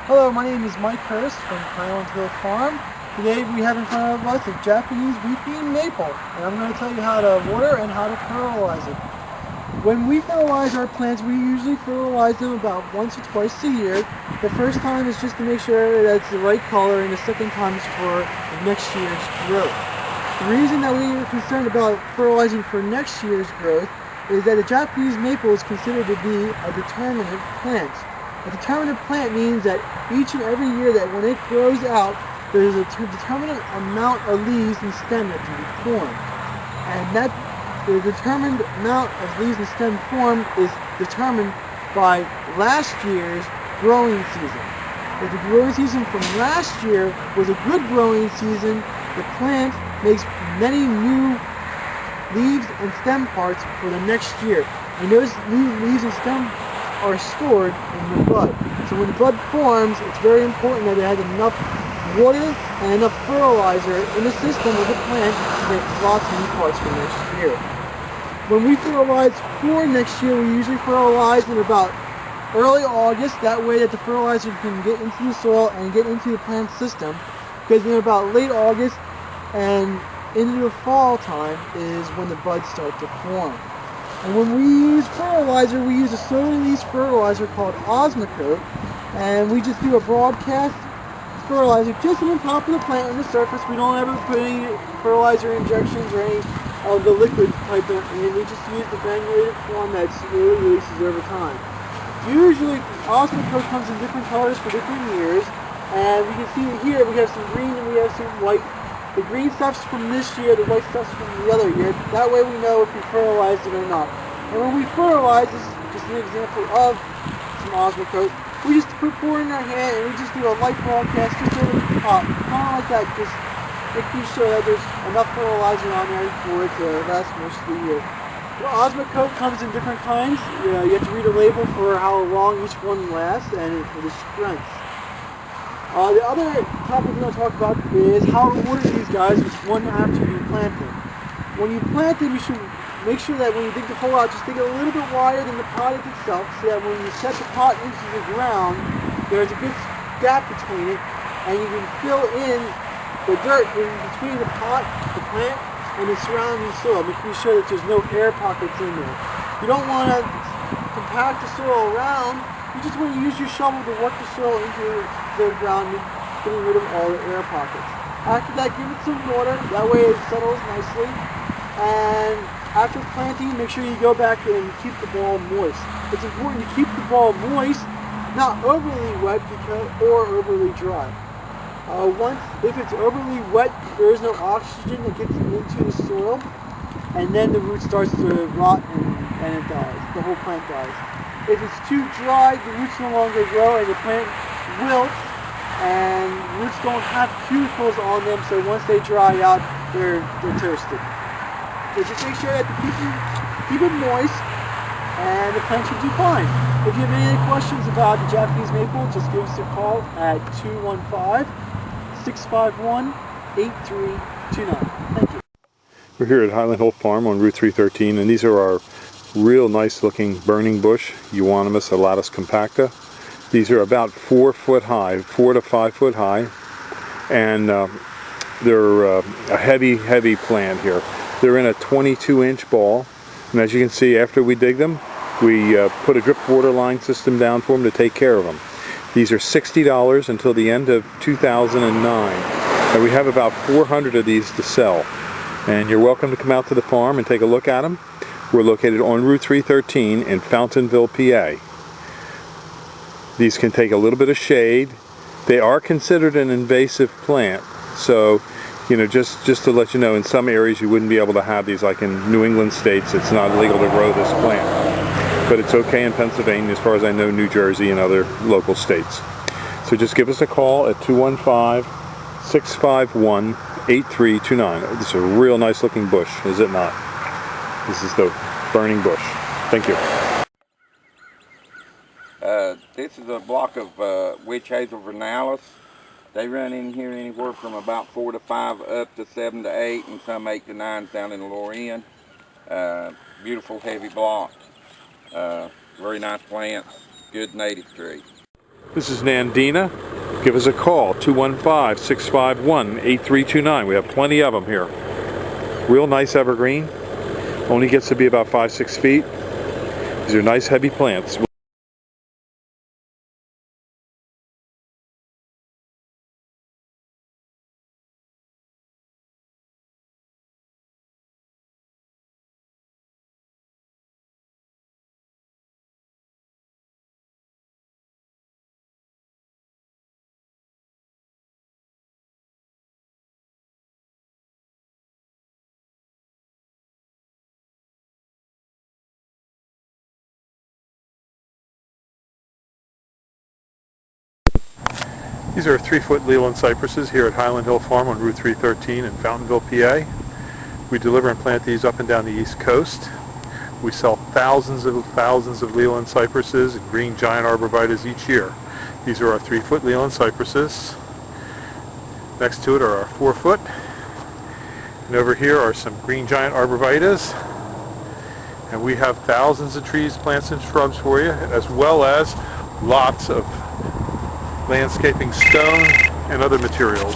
Hello, my name is Mike Curtis from Highlandsville Farm. Today we have in front of us a Japanese wheat bean maple, and I'm going to tell you how to water and how to fertilize it. When we fertilize our plants, we usually fertilize them about once or twice a year. The first time is just to make sure that it's the right color, and the second time is for next year's growth. The reason that we are concerned about fertilizing for next year's growth is that the Japanese maple is considered to be a determinate plant. A determinate plant means that each and every year that when it grows out, there's a determinate amount of leaves and stem that can be formed. And that the determined amount of leaves and stem formed is determined by last year's growing season. If the growing season from last year was a good growing season, the plant makes many new leaves and stem parts for the next year. And those leaves and stem are stored in the bud. So when the bud forms, it's very important that it has enough water and enough fertilizer in the system of the plant to make lots of new parts for next year. When we fertilize for next year, we usually fertilize in about early August. That way that the fertilizer can get into the soil and get into the plant system. Because in about late August and into the fall time is when the buds start to form. And when we use fertilizer, we use a slow-release fertilizer called Osmocote, and we just do a broadcast fertilizer just on the top of the plant on the surface. We don't ever put any fertilizer injections or any of the liquid type in. We just use the granulated form that slowly releases over time. Usually, Osmocote comes in different colors for different years, and we can see here we have some green and we have some white. The green stuff's from this year, the white stuff's from the other year. That way we know if we fertilized it or not. And when we fertilize, this is just an example of some Osmocote, we just pour it in our hand and we just do a light broadcast just over the top. Kind of like that, just making sure that there's enough fertilizer on there for it to last most of the year. The Osmocote comes in different kinds. You have to read a label for how long each one lasts and for the strength. The other topic we're going to talk about is how to water these guys one after you plant them. When you plant them, you should make sure that when you dig the hole out, just dig it a little bit wider than the pot itself, so that when you set the pot into the ground, there's a good gap between it, and you can fill in the dirt in between the pot, the plant, and the surrounding soil, making sure that there's no air pockets in there. You don't want to compact the soil around. You just want to use your shovel to work the soil into the ground, getting rid of all the air pockets. After that, give it some water. That way it settles nicely. And after planting, make sure you go back and keep the ball moist. It's important to keep the ball moist, not overly wet or overly dry. If it's overly wet, there is no oxygen that gets into the soil, and then the root starts to rot and it dies. The whole plant dies. If it's too dry, the roots no longer grow and the plant wilts, and roots don't have cuticles on them, so once they dry out, they're toasted. So just make sure that keep it moist, and the plant should do fine. If you have any questions about the Japanese maple, just give us a call at 215-651-8329. Thank you. We're here at Highland Hill Farm on Route 313, and these are our real nice looking burning bush, Euonymus alatus compacta. These are about 4 foot high, 4 to 5 foot high, and they're a heavy plant here. They're in a 22-inch ball, and as you can see, after we dig them, we put a drip water line system down for them to take care of them. These are $60 until the end of 2009, and we have about 400 of these to sell. And you're welcome to come out to the farm and take a look at them. We're located on Route 313 in Fountainville, PA. These can take a little bit of shade. They are considered an invasive plant, so just to let you know, in some areas you wouldn't be able to have these, like in New England states it's not legal to grow this plant. But it's okay in Pennsylvania, as far as I know, New Jersey and other local states. So just give us a call at 215-651-8329. This is a real nice looking bush, is it not? This is the burning bush. Thank you. This is a block of witch hazel vernalis. They run in here anywhere from about 4 to 5 up to 7 to 8, and some 8 to 9 down in the lower end. Beautiful heavy block. Very nice plants. Good native tree. This is Nandina. Give us a call, 215-651-8329. We have plenty of them here. Real nice evergreen. Only gets to be about 5-6 feet. These are nice heavy plants. These are 3-foot Leland cypresses here at Highland Hill Farm on Route 313 in Fountainville, PA. We deliver and plant these up and down the East Coast. We sell thousands of Leland cypresses and green giant arborvitaes each year. These are our 3-foot Leland cypresses. Next to it are our 4-foot. And over here are some green giant arborvitaes. And we have thousands of trees, plants, and shrubs for you, as well as lots of landscaping stone and other materials.